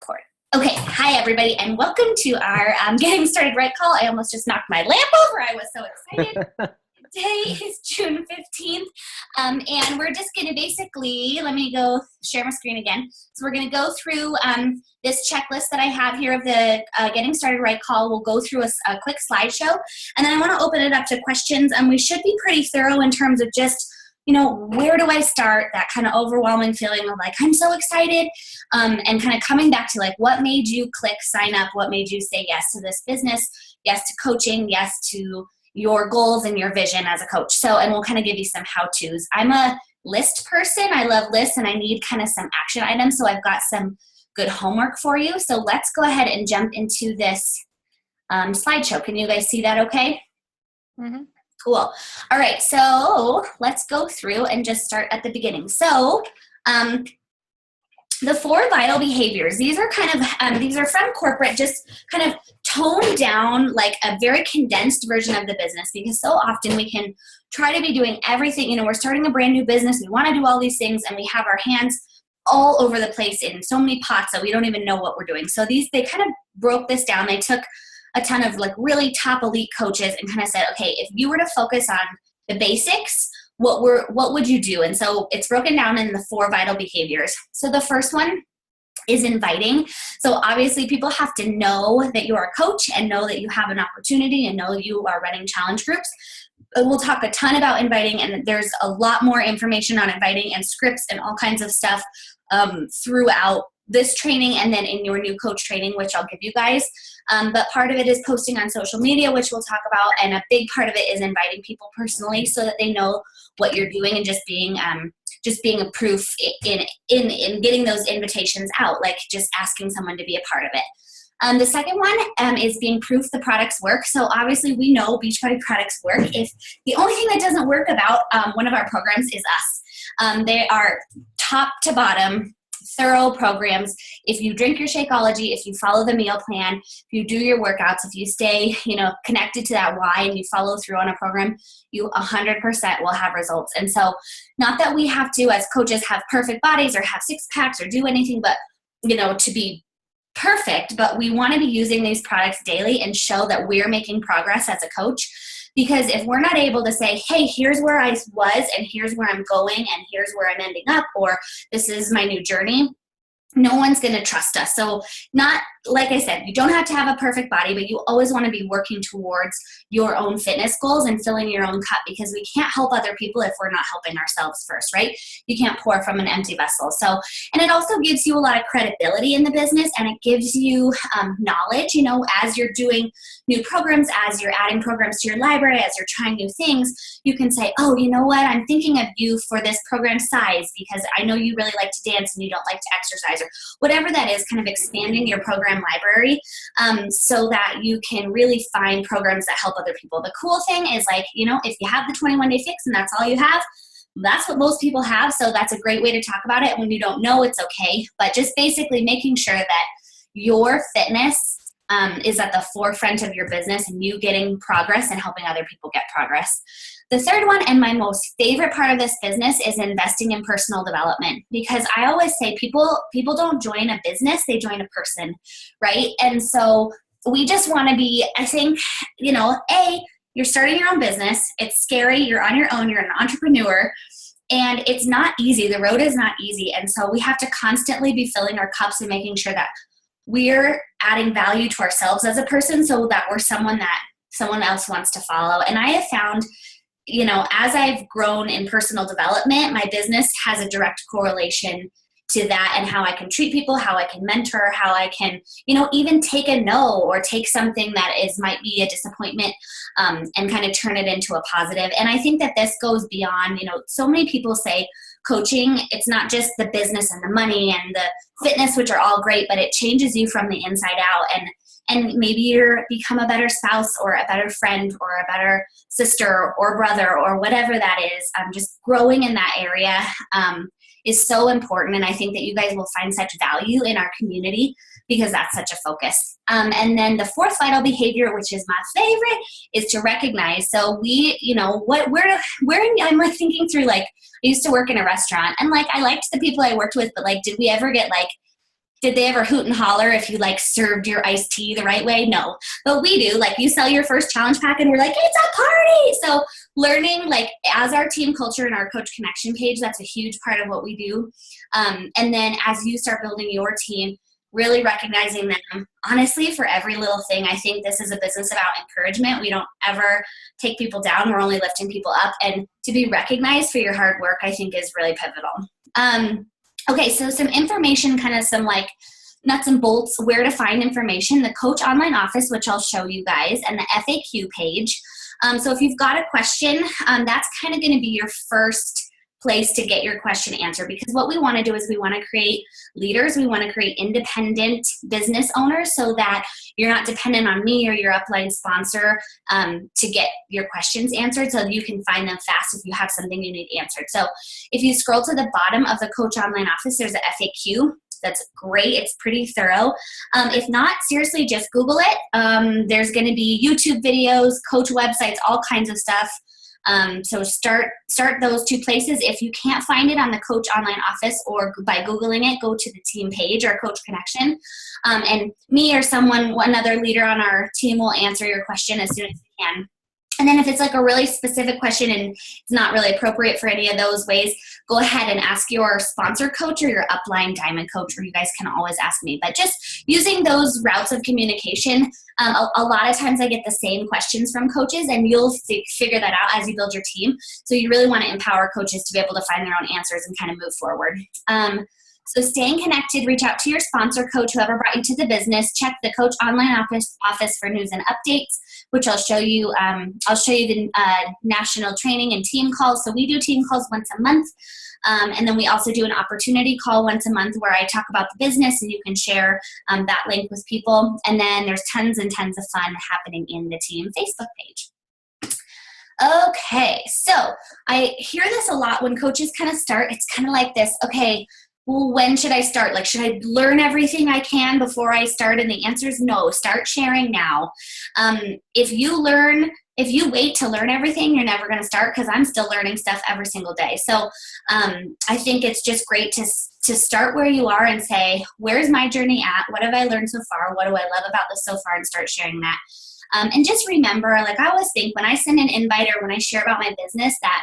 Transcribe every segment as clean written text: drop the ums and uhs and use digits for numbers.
Record. Okay, hi everybody, and welcome to our Getting Started Right call. I almost just knocked my lamp over. I was so excited. Today is June 15th, and we're just going to basically, let me go share my screen again. So we're going to go through this checklist that I have here of the Getting Started Right call. We'll go through a quick slideshow, and then I want to open it up to questions, and we should be pretty thorough in terms of just, where do I start? That kind of overwhelming feeling of like, I'm so excited, and kind of coming back to like, what made you click sign up? What made you say yes to this business? Yes to coaching, yes to your goals and your vision as a coach. So, and we'll kind of give you some how-tos. I'm a list person. I love lists and I need kind of some action items. So I've got some good homework for you. So let's go ahead and jump into this slideshow. Can you guys see that okay? Mm-hmm. Cool. All right. So let's go through and just start at the beginning. So the 4 vital behaviors, these are kind of, these are from corporate, just kind of toned down, like a very condensed version of the business, because so often we can try to be doing everything. We're starting a brand new business. We want to do all these things and we have our hands all over the place in so many pots that we don't even know what we're doing. So they kind of broke this down. They took a ton of like really top elite coaches and kind of said, okay, if you were to focus on the basics, what would you do? And so it's broken down in the 4 vital behaviors. So the first one is inviting. So obviously people have to know that you're a coach and know that you have an opportunity and know you are running challenge groups. We'll talk a ton about inviting, and there's a lot more information on inviting and scripts and all kinds of stuff throughout this training and then in your new coach training, which I'll give you guys. But part of it is posting on social media, which we'll talk about. And a big part of it is inviting people personally so that they know what you're doing and just being a proof in getting those invitations out, like just asking someone to be a part of it. The second one is being proof the products work. So obviously we know Beachbody products work. If the only thing that doesn't work about one of our programs is us. They are top to bottom thorough programs. If you drink your Shakeology, if you follow the meal plan, if you do your workouts, if you stay, connected to that why and you follow through on a program, you 100% will have results. And so not that we have to, as coaches, have perfect bodies or have 6 packs or do anything, but, to be perfect, but we want to be using these products daily and show that we're making progress as a coach. Because if we're not able to say, hey, here's where I was and here's where I'm going and here's where I'm ending up, or this is my new journey, no one's going to trust us. So not, like I said, you don't have to have a perfect body, but you always want to be working towards your own fitness goals and filling your own cup, because we can't help other people if we're not helping ourselves first, right? You can't pour from an empty vessel. So, and it also gives you a lot of credibility in the business, and it gives you knowledge, as you're doing new programs, as you're adding programs to your library, as you're trying new things, you can say, oh, you know what? I'm thinking of you for this program size because I know you really like to dance and you don't like to exercise, or whatever that is, kind of expanding your program library so that you can really find programs that help other people. The cool thing is, like, if you have the 21-day fix and that's all you have, that's what most people have. So that's a great way to talk about it. When you don't know, it's okay. But just basically making sure that your fitness is at the forefront of your business and you getting progress and helping other people get progress. The third one, and my most favorite part of this business, is investing in personal development, because I always say people don't join a business, they join a person, right? And so we just want to be, I think, you're starting your own business. It's scary. You're on your own. You're an entrepreneur. And it's not easy. The road is not easy. And so we have to constantly be filling our cups and making sure that we're adding value to ourselves as a person so that we're someone that someone else wants to follow. And I have found, as I've grown in personal development, my business has a direct correlation to that, and how I can treat people, how I can mentor, how I can, even take a no or take something that might be a disappointment and kind of turn it into a positive. And I think that this goes beyond, so many people say coaching, it's not just the business and the money and the fitness, which are all great, but it changes you from the inside out. And maybe you're become a better spouse or a better friend or a better sister or brother or whatever that is. Just growing in that area is so important. And I think that you guys will find such value in our community because that's such a focus. And then the 4th vital behavior, which is my favorite, is to recognize. So we, I'm like thinking through, like, I used to work in a restaurant and like, I liked the people I worked with, but like, did we ever get like Did they ever hoot and holler if you like served your iced tea the right way? No, but we do. Like you sell your first challenge pack and we're like, it's a party. So learning like as our team culture and our coach connection page, that's a huge part of what we do. And then as you start building your team, really recognizing them honestly for every little thing. I think this is a business about encouragement. We don't ever take people down. We're only lifting people up, and to be recognized for your hard work, I think is really pivotal. Okay, so some information, kind of some like nuts and bolts, where to find information, the Coach Online Office, which I'll show you guys, and the FAQ page. So if you've got a question, that's kind of going to be your first place to get your question answered, because what we want to do is we want to create leaders. We want to create independent business owners so that you're not dependent on me or your upline sponsor to get your questions answered, so you can find them fast if you have something you need answered. So if you scroll to the bottom of the Coach Online Office, there's a FAQ. That's great. It's pretty thorough. If not, seriously, just Google it. There's going to be YouTube videos, coach websites, all kinds of stuff. So start those two places. If you can't find it on the Coach Online Office or by Googling it, go to the team page or Coach Connection. And me or another leader on our team will answer your question as soon as we can. And then if it's like a really specific question and it's not really appropriate for any of those ways, go ahead and ask your sponsor coach or your upline diamond coach, or you guys can always ask me. But just using those routes of communication, a lot of times I get the same questions from coaches, and you'll figure that out as you build your team. So you really want to empower coaches to be able to find their own answers and kind of move forward. So staying connected, reach out to your sponsor coach, whoever brought you to the business. Check the Coach Online office for news and updates, which I'll show you. I'll show you the national training and team calls. So we do team calls once a month. And then we also do an opportunity call once a month where I talk about the business, and you can share that link with people. And then there's tons and tons of fun happening in the team Facebook page. Okay, so I hear this a lot when coaches kind of start. It's kind of like this, okay, well, when should I start? Like, should I learn everything I can before I start? And the answer is no. Start sharing now. If you wait to learn everything, you're never going to start, because I'm still learning stuff every single day. So I think it's just great to start where you are and say, where's my journey at? What have I learned so far? What do I love about this so far? And start sharing that. And just remember, like I always think when I send an invite or when I share about my business, that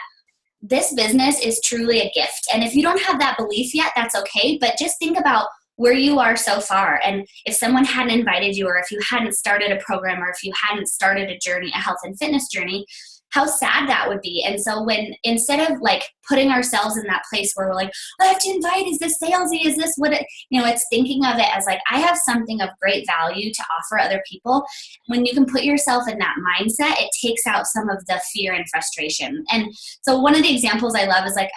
this business is truly a gift. And if you don't have that belief yet, that's okay. But just think about where you are so far. And if someone hadn't invited you, or if you hadn't started a program, or if you hadn't started a journey, a health and fitness journey, how sad that would be. And so instead of like putting ourselves in that place where we're like, I have to invite, is this salesy? Is this what it, it's thinking of it as like, I have something of great value to offer other people. When you can put yourself in that mindset, it takes out some of the fear and frustration. And so one of the examples I love is like,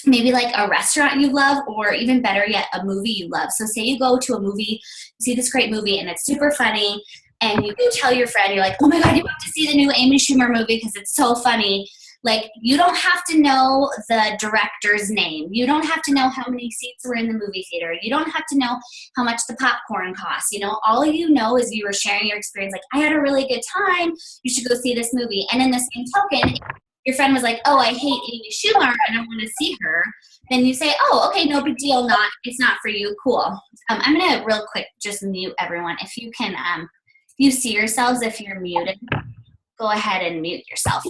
maybe like a restaurant you love, or even better yet, a movie you love. So say you go to a movie, you see this great movie and it's super funny, and you go tell your friend, you're like, oh my God, you have to see the new Amy Schumer movie because it's so funny. Like, you don't have to know the director's name. You don't have to know how many seats were in the movie theater. You don't have to know how much the popcorn costs. All you know is you were sharing your experience. Like, I had a really good time. You should go see this movie. And in the same token, your friend was like, oh, I hate Amy Schumer and I want to see her. Then you say, oh, okay, no big deal. It's not for you. Cool. I'm going to real quick just mute everyone. If you can, you see yourselves, if you're muted, go ahead and mute yourself.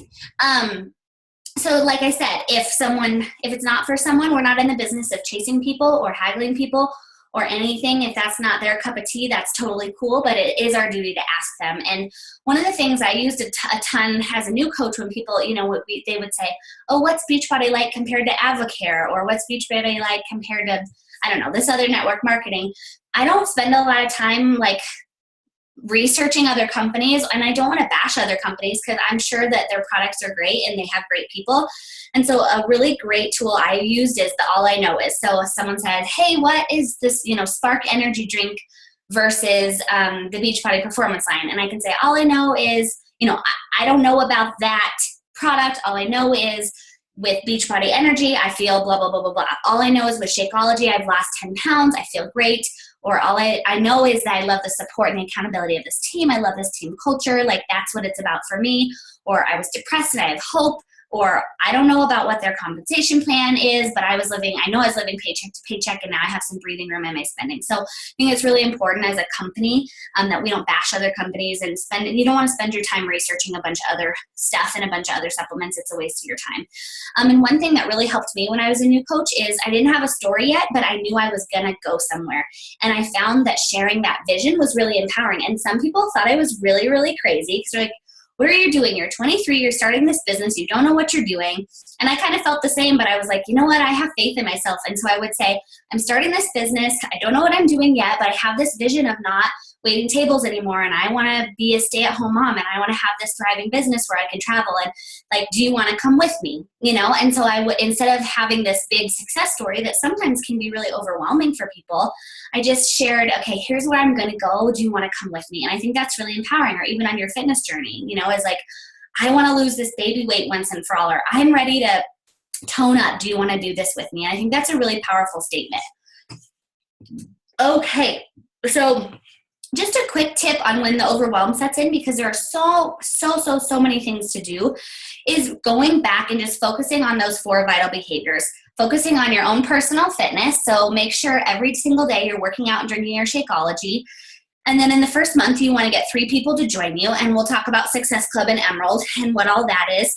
So like I said, if it's not for someone, we're not in the business of chasing people or haggling people or anything. If that's not their cup of tea, that's totally cool, but it is our duty to ask them. And one of the things I used a ton as a new coach, when people, they would say, oh, what's Beachbody like compared to Advocare? Or what's Beachbody like compared to, I don't know, this other network marketing? I don't spend a lot of time like researching other companies, and I don't want to bash other companies because I'm sure that their products are great and they have great people. And so a really great tool I used is the All I Know Is. So if someone said, hey, what is this, Spark energy drink versus the Beachbody Performance line? And I can say, all I know is, I don't know about that product. All I know is with Beachbody Energy, I feel blah, blah, blah, blah, blah. All I know is with Shakeology, I've lost 10 pounds. I feel great. Or all I know is that I love the support and the accountability of this team. I love this team culture. Like, that's what it's about for me. Or I was depressed and I have hope. or I don't know about what their compensation plan is, but I know I was living paycheck to paycheck, and now I have some breathing room in my spending. So I think it's really important as a company that we don't bash other companies and you don't want to spend your time researching a bunch of other stuff and a bunch of other supplements. It's a waste of your time. And one thing that really helped me when I was a new coach is I didn't have a story yet, but I knew I was going to go somewhere. And I found that sharing that vision was really empowering. And some people thought I was really, really crazy because they're like, what are you doing? You're 23, you're starting this business, you don't know what you're doing. And I kind of felt the same, but I was like, you know what? I have faith in myself. And so I would say, I'm starting this business. I don't know what I'm doing yet, but I have this vision of not waiting tables anymore. And I want to be a stay-at-home mom, and I want to have this thriving business where I can travel. And like, do you want to come with me? You know? And so I would, instead of having this big success story that sometimes can be really overwhelming for people, I just shared, okay, here's where I'm going to go. Do you want to come with me? And I think that's really empowering. Or even on your fitness journey, you know, is like, I want to lose this baby weight once and for all, or I'm ready to tone up. Do you want to do this with me? And I think that's a really powerful statement. Okay. So just a quick tip on when the overwhelm sets in, because there are so many things to do, is going back and just focusing on those 4 vital behaviors. Focusing on your own personal fitness. So make sure every single day you're working out and drinking your Shakeology. And then in the first month, you want to get 3 people to join you. And we'll talk about Success Club and Emerald and what all that is.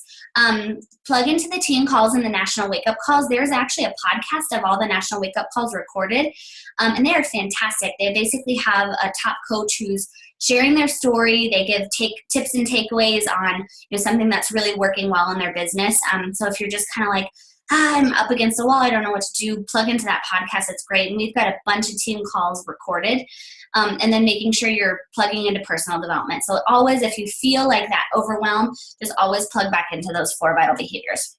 Plug into the team calls and the National Wake Up Calls. There's actually a podcast of all the National Wake Up Calls recorded. And they are fantastic. They basically have a top coach who's sharing their story. They give tips and takeaways on something that's really working well in their business. So if you're just kind of like, I'm up against the wall, I don't know what to do, plug into that podcast. It's great. And we've got a bunch of team calls recorded. And then making sure you're plugging into personal development. So always, if you feel like that overwhelm, just always plug back into those 4 vital behaviors.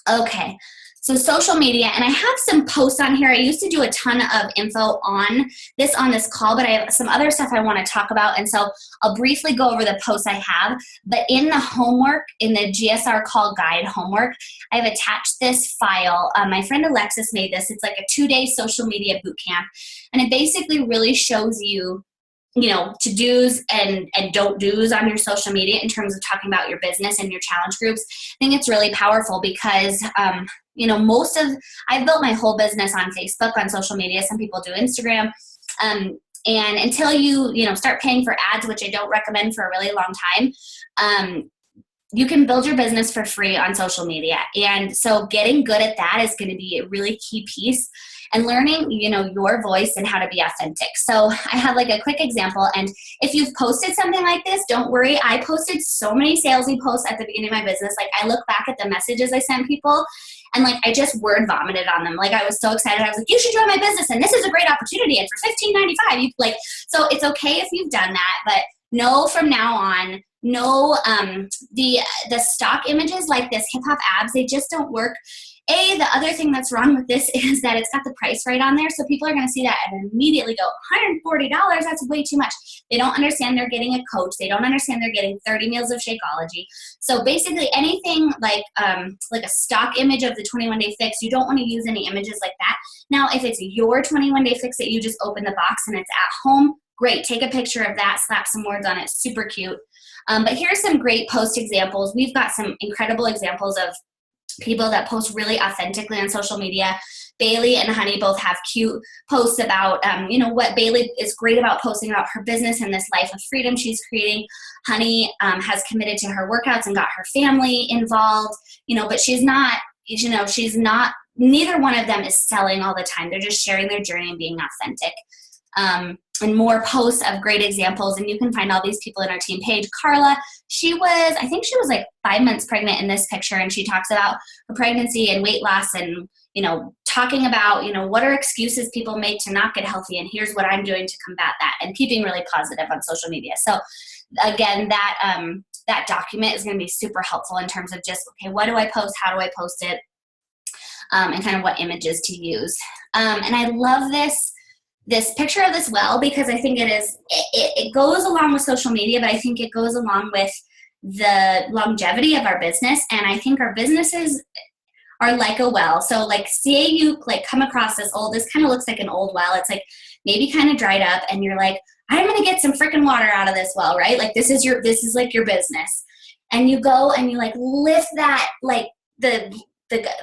Okay. So social media, and I have some posts on here. I used to do a ton of info on this call, but I have some other stuff I want to talk about. And so I'll briefly go over the posts I have. But in the homework, in the GSR call guide homework, I've attached this file. My friend Alexis made this. It's like a 2-day social media boot camp. And it basically really shows you, to-dos and don't do's on your social media in terms of talking about your business and your challenge groups. I think it's really powerful because, I've built my whole business on Facebook, on social media. Some people do Instagram. And until you start paying for ads, which I don't recommend for a really long time, you can build your business for free on social media. And so getting good at that is going to be a really key piece, and learning, your voice and how to be authentic. So I have like a quick example. And if you've posted something like this, don't worry. I posted so many salesy posts at the beginning of my business. Like, I look back at the messages I sent people, and like, I just word vomited on them. Like, I was so excited. I was like, you should join my business, and this is a great opportunity. And for $15.95, so it's okay if you've done that, but know from now on, the stock images like this hip hop abs, they just don't work. The other thing that's wrong with this is that it's got the price right on there. So people are going to see that and immediately go, $140, that's way too much. They don't understand they're getting a coach. They don't understand they're getting 30 meals of Shakeology. So basically anything like a stock image of the 21-day fix, you don't want to use any images like that. Now, if it's your 21-day fix that you just open the box and it's at home, great. Take a picture of that, slap some words on it. Super cute. But here's some great post examples. We've got some incredible examples of people that post really authentically on social media. Bailey and Honey both have cute posts about, what Bailey is great about posting about her business and this life of freedom she's creating. Honey has committed to her workouts and got her family involved, but she's not, neither one of them is selling all the time. They're just sharing their journey and being authentic. And more posts of great examples. And you can find all these people in our team page. Carla, I think she was like 5 months pregnant in this picture. And she talks about her pregnancy and weight loss and, talking about, what are excuses people make to not get healthy. And here's what I'm doing to combat that, and keeping really positive on social media. So again, that document is going to be super helpful in terms of just, okay, what do I post? How do I post it? And kind of what images to use. And I love this picture of this well, because I think it goes along with social media, but I think it goes along with the longevity of our business. And I think our businesses are like a well. So like, say you come across this kind of looks like an old well. It's like maybe kind of dried up, and you're like, I'm going to get some freaking water out of this well, right? Like this is like your business. and you go and you like lift that, like the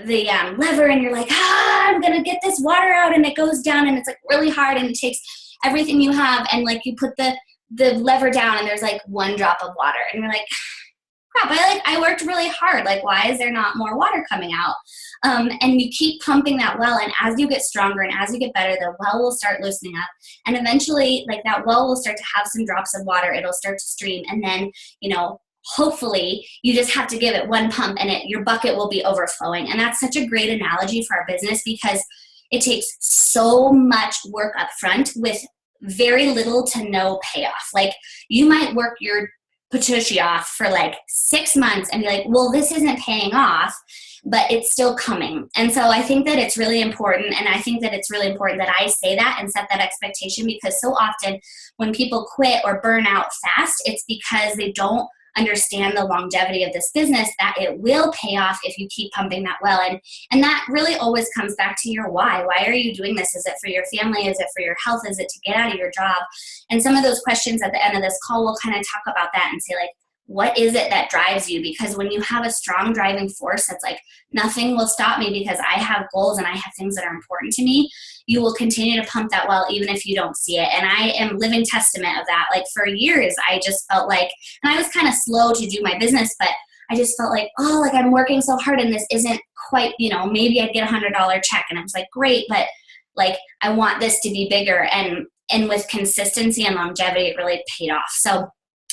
lever, and you're like, I'm gonna get this water out, and it goes down, and it's like really hard, and it takes everything you have, and like you put the lever down, and there's like one drop of water, and you're like, crap, I worked really hard. Like, why is there not more water coming out? And you keep pumping that well, and as you get stronger and as you get better, the well will start loosening up, and eventually, like, that well will start to have some drops of water. It'll start to stream, and then, you know, hopefully you just have to give it one pump and your bucket will be overflowing. And that's such a great analogy for our business, because it takes so much work up front with very little to no payoff. Like, you might work your patootie off for like 6 months and be like, well, this isn't paying off, but it's still coming. And so I think that it's really important, and I think that it's really important that I say that and set that expectation, because so often when people quit or burn out fast, it's because they don't understand the longevity of this business, that it will pay off if you keep pumping that well. And that really always comes back to your why. Why are you doing this? Is it for your family? Is it for your health? Is it to get out of your job? And some of those questions at the end of this call, we'll kind of talk about that and say, like, what is it that drives you? Because when you have a strong driving force that's like, nothing will stop me because I have goals and I have things that are important to me, you will continue to pump that well even if you don't see it. And I am living testament of that. Like, for years, I just felt like, and I was kind of slow to do my business, but I just felt like, oh, like, I'm working so hard and this isn't quite, you know, maybe I'd get $100 check. And I was like, great, but like, I want this to be bigger. And with consistency and longevity, it really paid off. So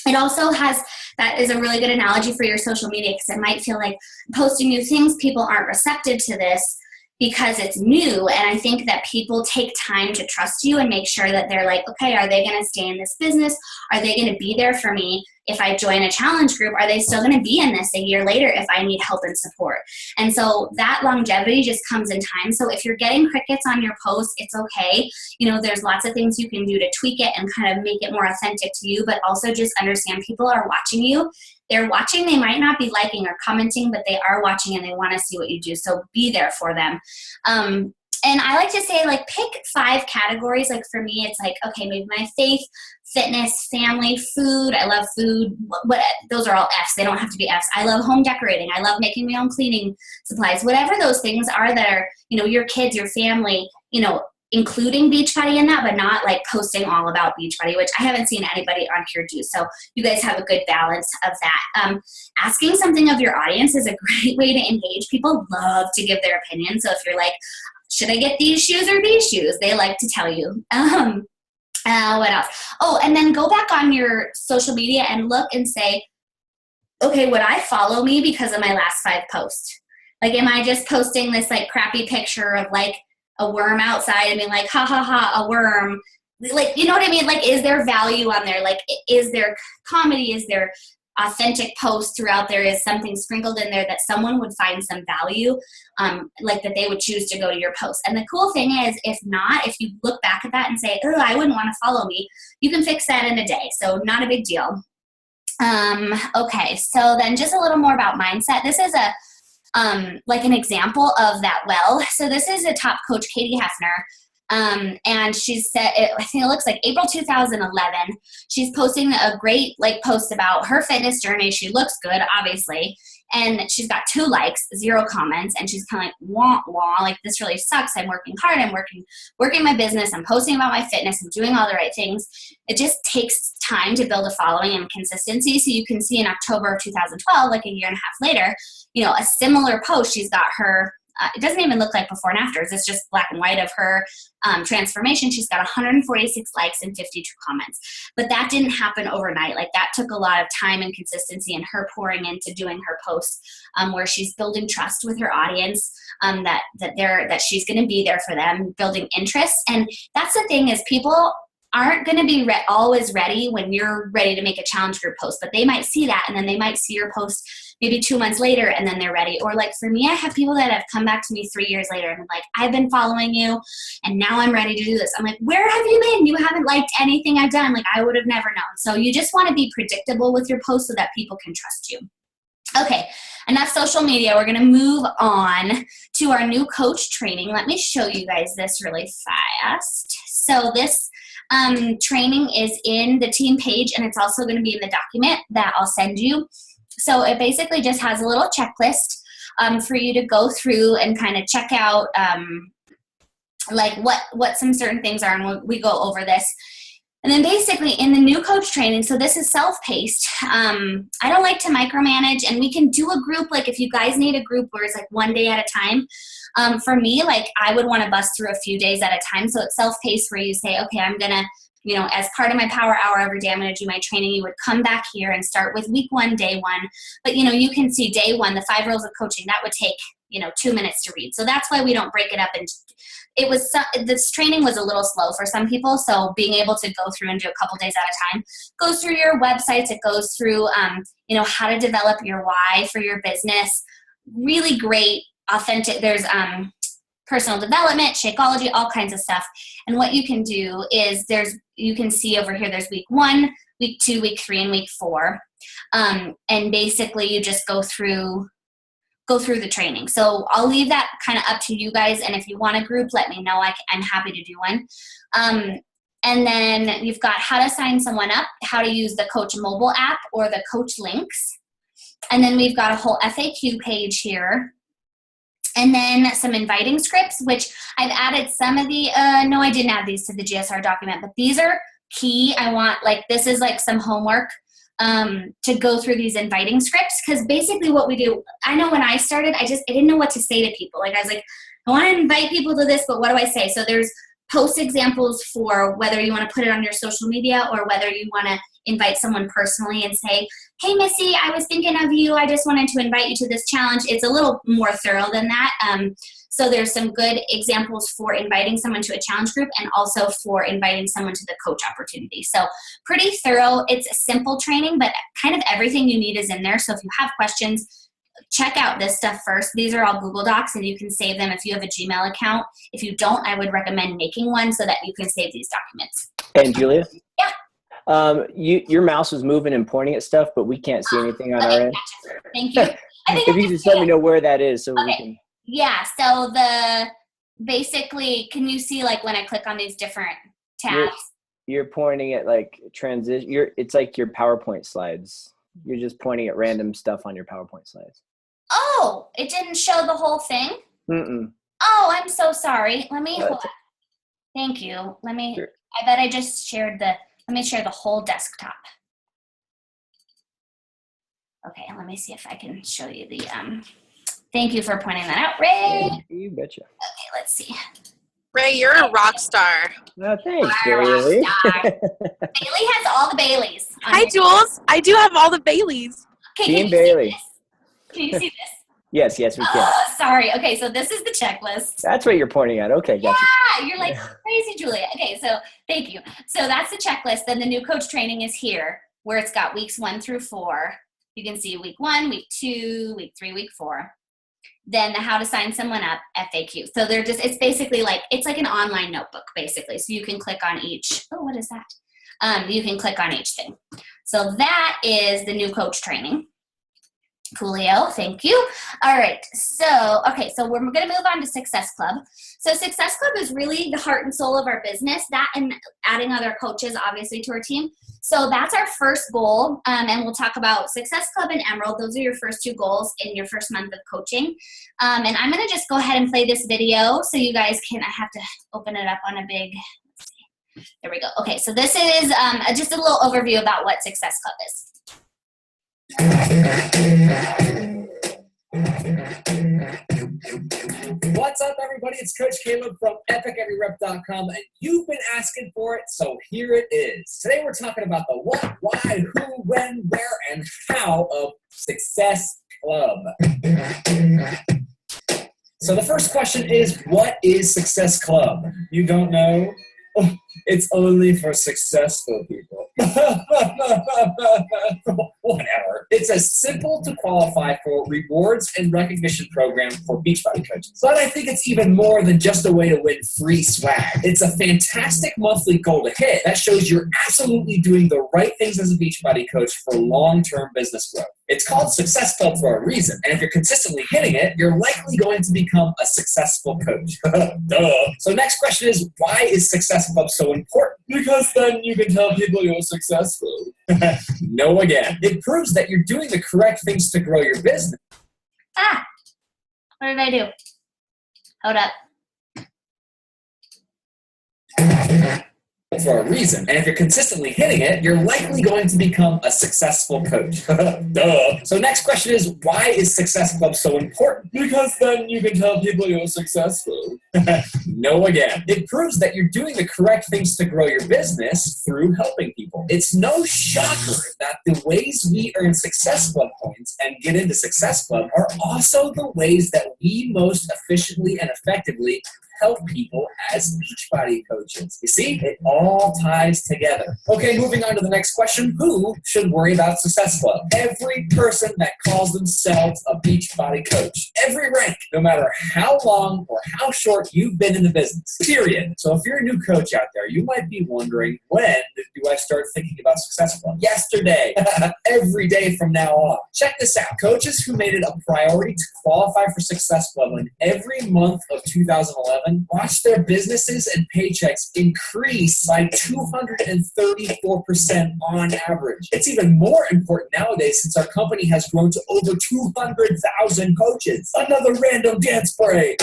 it also has, that is a really good analogy for your social media, because it might feel like posting new things, people aren't receptive to this because it's new. And I think that people take time to trust you and make sure that they're like, okay, are they going to stay in this business? Are they going to be there for me if I join a challenge group? Are they still going to be in this a year later if I need help and support? And so that longevity just comes in time. So if you're getting crickets on your posts, it's okay. You know, there's lots of things you can do to tweak it and kind of make it more authentic to you, but also just understand people are watching you. They're watching, they might not be liking or commenting, but they are watching and they want to see what you do. So be there for them. And I like to say, like, pick 5 categories. Like, for me, it's like, okay, maybe my faith, fitness, family, food. I love food. Those are all F's. They don't have to be F's. I love home decorating. I love making my own cleaning supplies. Whatever those things are that are, you know, your kids, your family, you know, including Beachbody in that, but not like posting all about Beachbody, which I haven't seen anybody on here do. So you guys have a good balance of that. Asking something of your audience is a great way to engage. People love to give their opinion. So if you're like, should I get these shoes or these shoes? They like to tell you. What else? Oh, and then go back on your social media and look and say, okay, would I follow me because of my last 5 posts? Like, am I just posting this like crappy picture of like a worm outside and being like, ha ha ha, a worm? Like, you know what I mean? Like, is there value on there? Like, is there comedy? Is there authentic posts throughout there? Is something sprinkled in there that someone would find some value, like that they would choose to go to your post? And the cool thing is, if not, if you look back at that and say, oh, I wouldn't want to follow me, you can fix that in a day. So not a big deal. Okay, so then just a little more about mindset. This is a like an example of that well. So this is a top coach, Katie Hefner. And she said, I think it looks like April 2011. She's posting a great like post about her fitness journey. She looks good, obviously. And she's got 2 likes, 0 comments. And she's kind of like, wah, wah, like, this really sucks. I'm working hard. I'm working my business. I'm posting about my fitness. I'm doing all the right things. It just takes time to build a following and consistency. So you can see in October of 2012, like a year and a half later, you know, a similar post. She's got her, it doesn't even look like before and afters. It's just black and white of her transformation. She's got 146 likes and 52 comments. But that didn't happen overnight. Like, that took a lot of time and consistency and her pouring into doing her posts, where she's building trust with her audience, that she's going to be there for them, building interest. And that's the thing, is people aren't going to be always ready when you're ready to make a challenge group post, but they might see that, and then they might see your post maybe 2 months later, and then they're ready. Or like for me, I have people that have come back to me 3 years later and been like, I've been following you and now I'm ready to do this. I'm like, where have you been? You haven't liked anything I've done. Like, I would have never known. So you just want to be predictable with your posts so that people can trust you. Okay, enough social media. We're going to move on to our new coach training. Let me show you guys this really fast. So this training is in the team page, and it's also going to be in the document that I'll send you. So it basically just has a little checklist for you to go through and kind of check out like what some certain things are, and we go over this. And then basically in the new coach training, so this is self-paced. I don't like to micromanage, and we can do a group, like if you guys need a group where it's like one day at a time. For me, like I would want to bust through a few days at a time. So it's self-paced where you say, okay, I'm going to, you know, as part of my power hour every day, I'm going to do my training. You would come back here and start with week 1, day 1. But, you know, you can see day 1, the 5 rules of coaching, that would take, you know, 2 minutes to read. So that's why we don't break it up. And this training was a little slow for some people. So being able to go through and do a couple days at a time goes through your websites. It goes through, you know, how to develop your why for your business. Really great, authentic. There's personal development, Shakeology, all kinds of stuff. And what you can do is you can see over here, there's week 1, week 2, week 3, and week 4. And basically you just go through the training. So I'll leave that kind of up to you guys. And if you want a group, let me know. I'm happy to do one. And then you've got how to sign someone up, how to use the Coach mobile app or the Coach links. And then we've got a whole FAQ page here. And then some inviting scripts, which I've added some of the, no, I didn't add these to the GSR document, but these are key. I want, like, this is like some homework to go through these inviting scripts. Because basically what we do, I know when I started, I didn't know what to say to people. Like I was like, I want to invite people to this, but what do I say? So there's post examples for whether you want to put it on your social media or whether you want to invite someone personally and say, hey, Missy, I was thinking of you. I just wanted to invite you to this challenge. It's a little more thorough than that. So there's some good examples for inviting someone to a challenge group and also for inviting someone to the coach opportunity. So pretty thorough. It's a simple training, but kind of everything you need is in there. So if you have questions, check out this stuff first. These are all Google Docs, and you can save them if you have a Gmail account. If you don't, I would recommend making one so that you can save these documents. And Julia? Yeah. Your mouse was moving and pointing at stuff, but we can't see anything on our end. Thank you. If you just let me know where that is, so we can. Yeah. So basically, can you see like when I click on these different tabs? You're pointing at like transition. It's like your PowerPoint slides. You're just pointing at random stuff on your PowerPoint slides. Oh, it didn't show the whole thing? Oh, I'm so sorry. Let me, thank you. Sure. I bet I just shared let me share the whole desktop. Okay, let me see if I can show you the, thank you for pointing that out, Ray. You betcha. Okay, let's see. Ray, you're a rock star. Thanks, Bailey. Bailey has all the Baileys. Hi, Jules. I do have all the Baileys. Okay, Team Bailey. Can you see this? Yes, we can. Oh, sorry. Okay, so this is the checklist. That's what you're pointing at. Okay, gotcha. Yeah, you're like crazy, Julia. Okay, so thank you. So that's the checklist. Then the new coach training is here, where it's got weeks 1 through 4. You can see week 1, week 2, week 3, week 4. Then the how to sign someone up FAQ. So it's basically it's like an online notebook, basically. So you can click on each. Oh, what is that? You can click on each thing. So that is the new coach training. Coolio, thank you. All right, so we're going to move on to Success Club. So Success Club is really the heart and soul of our business, that and adding other coaches, obviously, to our team. So that's our first goal, and we'll talk about Success Club and Emerald. Those are your first 2 goals in your first month of coaching. And I'm going to just go ahead and play this video so you guys can, I have to open it up on a big, let's see. There we go. Okay, so this is just a little overview about what Success Club is. What's up, everybody? It's Coach Caleb from EpicEveryRep.com, and you've been asking for it, so here it is. Today we're talking about the what, why, who, when, where, and how of Success Club. So the first question is, what is Success Club? You don't know? It's only for successful people. Whatever. It's a simple to qualify for rewards and recognition program for Beachbody coaches. But I think it's even more than just a way to win free swag. It's a fantastic monthly goal to hit that shows you're absolutely doing the right things as a Beachbody coach for long-term business growth. It's called Success Club for a reason, and if you're consistently hitting it, you're likely going to become a successful coach. Duh. So next question is, why is Success Club so important? Because then you can tell people you're successful. No again. It proves that you're doing the correct things to grow your business. Ah, what did I do? Hold up. For a reason. And if you're consistently hitting it, you're likely going to become a successful coach. Duh. So next question is, why is Success Club so important? Because then you can tell people you're successful. No again. It proves that you're doing the correct things to grow your business through helping people. It's no shocker that the ways we earn Success Club points and get into Success Club are also the ways that we most efficiently and effectively help people as Beachbody coaches. You see, it all ties together. Okay, moving on to the next question. Who should worry about Success Club? Every person that calls themselves a Beachbody coach. Every rank, no matter how long or how short you've been in the business. Period. So if you're a new coach out there, you might be wondering, when do I start thinking about Success Club? Yesterday. Every day from now on. Check this out. Coaches who made it a priority to qualify for Success Club in every month of 2011 watch their businesses and paychecks increase by 234% on average. It's even more important nowadays since our company has grown to over 200,000 coaches. Another random dance break.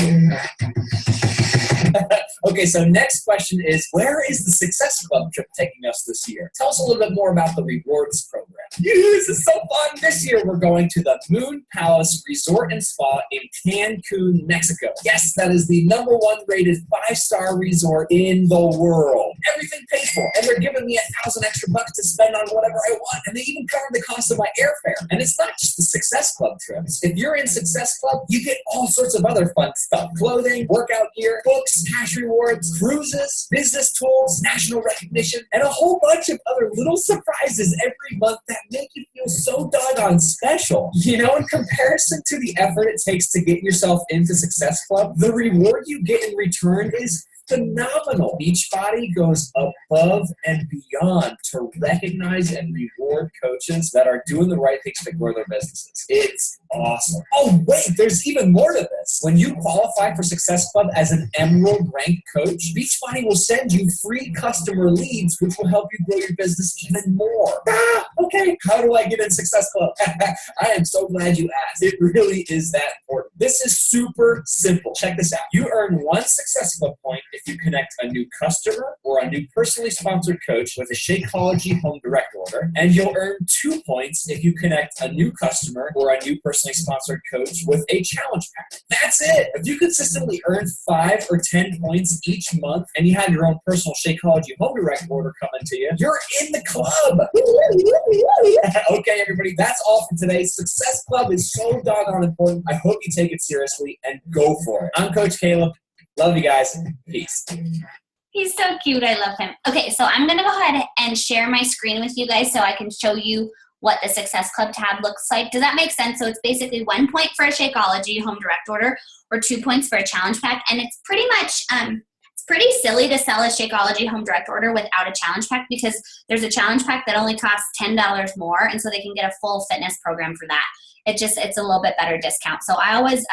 Okay, so next question is, where is the Success Club trip taking us this year? Tell us a little bit more about the rewards program. This is so fun. This year we're going to the Moon Palace Resort and Spa in Cancun, Mexico. Yes, that is the #1 rated 5-star resort in the world. Everything paid for, and they're giving me $1,000 extra to spend on whatever I want, and they even cover the cost of my airfare. And it's not just the Success Club trips. If you're in Success Club, you get all sorts of other fun stuff: clothing, workout gear, books, cash rewards, cruises, business tools, national recognition, and a whole bunch of other little surprises every month that make you feel so doggone special. You know, in comparison to the effort it takes to get yourself into Success Club, the reward you get in return is phenomenal. Beachbody goes above and beyond to recognize and reward coaches that are doing the right things to grow their businesses. It's awesome. Oh, wait, there's even more to this. When you qualify for Success Club as an Emerald ranked coach, Beachbody will send you free customer leads, which will help you grow your business even more. Okay, how do I get in Success Club? I am so glad you asked. It really is that important. This is super simple. Check this out. You earn 1 Success Club point if you connect a new customer or a new personally sponsored coach with a Shakeology home direct order, and you'll earn 2 points if you connect a new customer or a new personally sponsored coach with a challenge pack. That's it. If you consistently earn 5 or 10 points each month and you have your own personal Shakeology home direct order coming to you, you're in the club. Okay, everybody, that's all for today. Success Club is so doggone important. I hope you take it seriously and go for it. I'm Coach Caleb. Love you guys. Peace. He's so cute. I love him. Okay, so I'm going to go ahead and share my screen with you guys so I can show you what the Success Club tab looks like. Does that make sense? So it's basically 1 point for a Shakeology home direct order or 2 points for a challenge pack. And it's pretty much, it's pretty silly to sell a Shakeology home direct order without a challenge pack, because there's a challenge pack that only costs $10 more. And so they can get a full fitness program for that. It's a little bit better discount. So I always,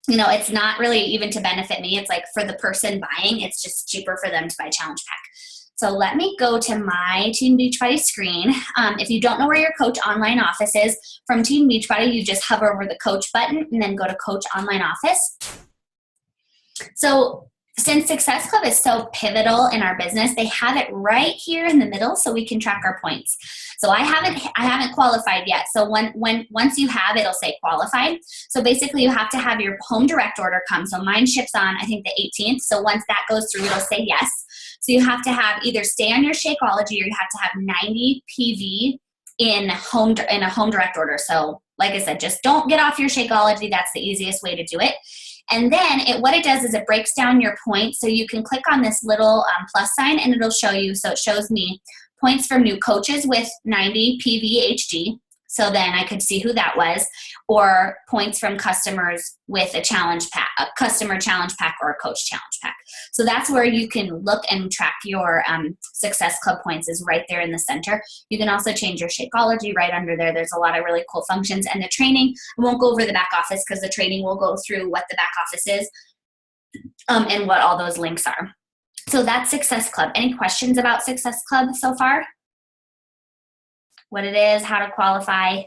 you know, it's not really even to benefit me. It's like for the person buying, it's just cheaper for them to buy a challenge pack. So let me go to my Team Beachbody screen. If you don't know where your Coach Online Office is, from Team Beachbody, you just hover over the Coach button and then go to Coach Online Office. So since Success Club is so pivotal in our business, they have it right here in the middle so we can track our points. So I haven't qualified yet. So once you have, it'll say qualified. So basically you have to have your home direct order come. So mine ships on, I think, the 18th. So once that goes through, it'll say yes. So you have to have either stay on your Shakeology, or you have to have 90 PV in a home direct order. So like I said, just don't get off your Shakeology. That's the easiest way to do it. And then what it does is it breaks down your points. So you can click on this little plus sign and it'll show you. So it shows me points from new coaches with 90 PVHD. So then I could see who that was, or points from customers with a challenge pack, a customer challenge pack or a coach challenge pack. So that's where you can look and track your Success Club points, is right there in the center. You can also change your Shakeology right under there. There's a lot of really cool functions. And the training, I won't go over the back office because the training will go through what the back office is and what all those links are. So that's Success Club. Any questions about Success Club so far? what it is, how to qualify.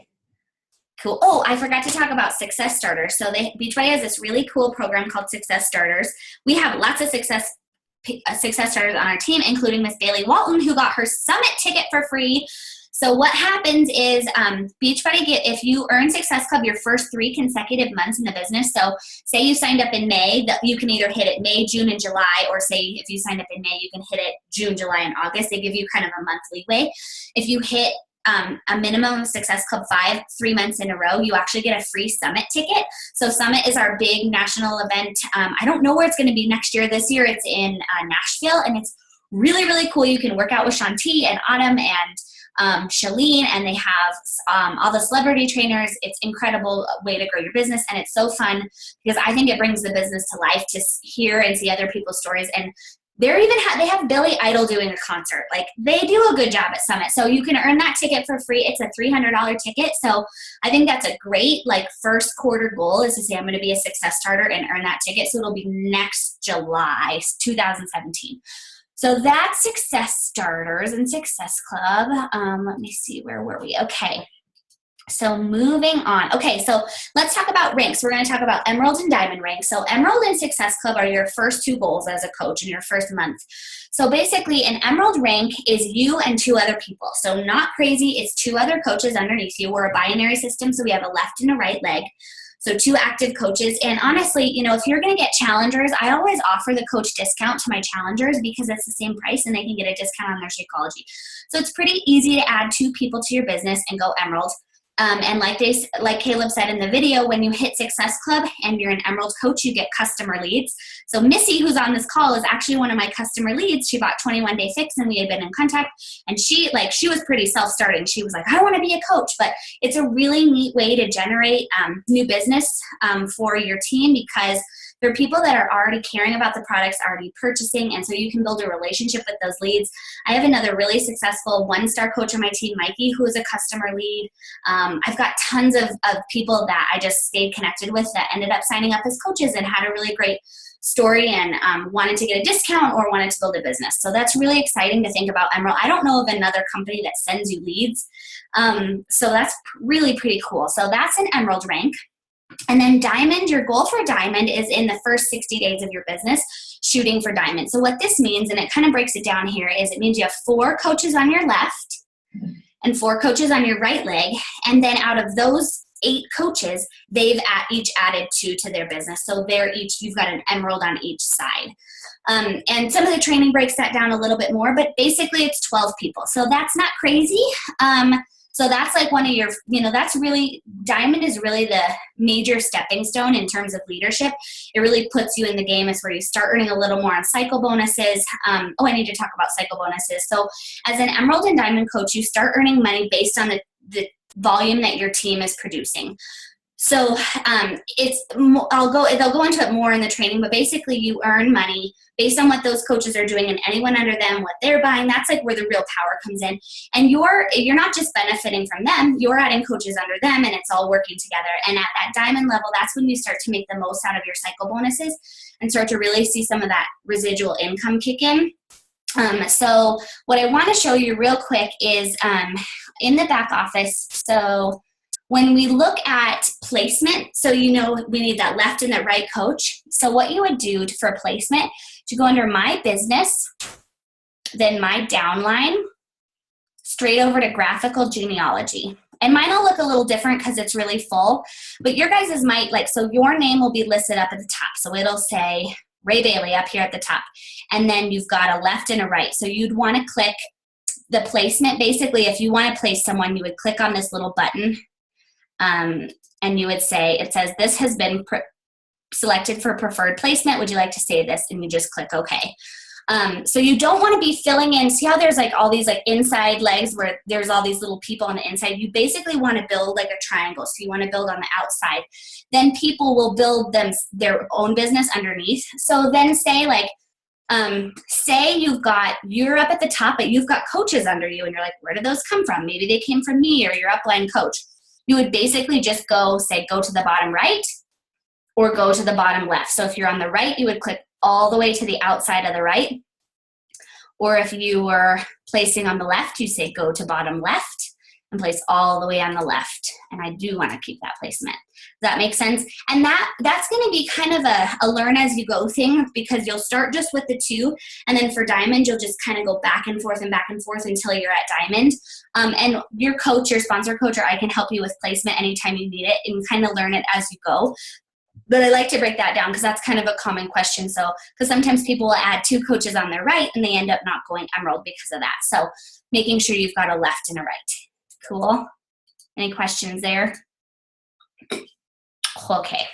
Cool. Oh, I forgot to talk about Success Starters. So Beachbody has this really cool program called Success Starters. We have lots of success starters on our team, including Miss Bailey Walton, who got her summit ticket for free. So what happens is Beachbody if you earn Success Club your first 3 consecutive months in the business, so say you signed up in May, that you can either hit it May, June, and July, or say if you signed up in May, you can hit it June, July, and August. They give you kind of a month leeway. If you hit a minimum of Success Club 5 3 months in a row, you actually get a free summit ticket. So Summit is our big national event. I don't know where it's going to be next year. This year it's in Nashville, and it's really, really cool. You can work out with Shanti and Autumn and Shalene, and they have all the celebrity trainers. It's incredible way to grow your business, and it's so fun because I think it brings the business to life to hear and see other people's stories. And they have Billy Idol doing a concert. Like, they do a good job at Summit. So you can earn that ticket for free. It's a $300 ticket. So I think that's a great first quarter goal, is to say I'm going to be a Success Starter and earn that ticket. So it'll be next July 2017. So that's Success Starters and Success Club. Let me see, where were we? Okay. So moving on. Okay, so let's talk about ranks. We're going to talk about Emerald and Diamond ranks. So Emerald and Success Club are your first 2 goals as a coach in your first month. So basically an Emerald rank is you and 2 other people. So not crazy. It's 2 other coaches underneath you. We're a binary system, so we have a left and a right leg. So 2 active coaches. And honestly, if you're going to get challengers, I always offer the coach discount to my challengers because it's the same price and they can get a discount on their Shakeology. So it's pretty easy to add 2 people to your business and go Emerald. And like Caleb said in the video, when you hit Success Club and you're an Emerald coach, you get customer leads. So Missy, who's on this call, is actually one of my customer leads. She bought 21 Day Fix and we had been in contact. And she was pretty self-starting. She was like, I want to be a coach. But it's a really neat way to generate new business for your team, because there are people that are already caring about the products, already purchasing, and so you can build a relationship with those leads. I have another really successful 1-star coach on my team, Mikey, who is a customer lead. I've got tons of people that I just stayed connected with that ended up signing up as coaches and had a really great story and wanted to get a discount or wanted to build a business. So that's really exciting to think about Emerald. I don't know of another company that sends you leads. So that's really pretty cool. So that's an Emerald rank. And then Diamond, your goal for Diamond is in the first 60 days of your business, shooting for Diamond. So what this means, and it kind of breaks it down here, is it means you have 4 coaches on your left and 4 coaches on your right leg. And then out of those 8 coaches, they've each added 2 to their business. So you've got an Emerald on each side. And some of the training breaks that down a little bit more, but basically it's 12 people. So that's not crazy. So that's like one of your, that's really, Diamond is really the major stepping stone in terms of leadership. It really puts you in the game. It's where you start earning a little more on cycle bonuses. I need to talk about cycle bonuses. So as an Emerald and Diamond coach, you start earning money based on the volume that your team is producing. So they'll go into it more in the training, but basically you earn money based on what those coaches are doing and anyone under them, what they're buying. That's like where the real power comes in. And you're not just benefiting from them, you're adding coaches under them and it's all working together. And at that Diamond level, that's when you start to make the most out of your cycle bonuses and start to really see some of that residual income kick in. So what I want to show you real quick is in the back office. So when we look at placement, so we need that left and that right coach. So what you would do for placement, to go under My Business, then My Downline, straight over to Graphical Genealogy. And mine will look a little different because it's really full, but your guys' so your name will be listed up at the top. So it'll say Ray Bailey up here at the top. And then you've got a left and a right. So you'd want to click the placement. Basically, if you want to place someone, you would click on this little button. And you would say, it says, this has been selected for preferred placement. Would you like to save this? And you just click OK. So you don't want to be filling in. See how there's all these inside legs where there's all these little people on the inside? You basically want to build a triangle. So you want to build on the outside. Then people will build their own business underneath. So then say say you're up at the top, but you've got coaches under you and you're like, where did those come from? Maybe they came from me or your upline coach. You would basically just go to the bottom right or go to the bottom left. So if you're on the right, you would click all the way to the outside of the right. Or if you were placing on the left, you say go to bottom left. and place all the way on the left. And I do want to keep that placement. Does that make sense? And that's going to be kind of a learn as you go thing, because you'll start just with the 2. And then for diamond, you'll just kind of go back and forth until you're at diamond. And your coach, your sponsor coach, or I can help you with placement anytime you need it, and kind of learn it as you go. But I like to break that down because that's kind of a common question. So, because sometimes people will add 2 coaches on their right and they end up not going emerald because of that. So making sure you've got a left and a right. Cool. Any questions there? Okay.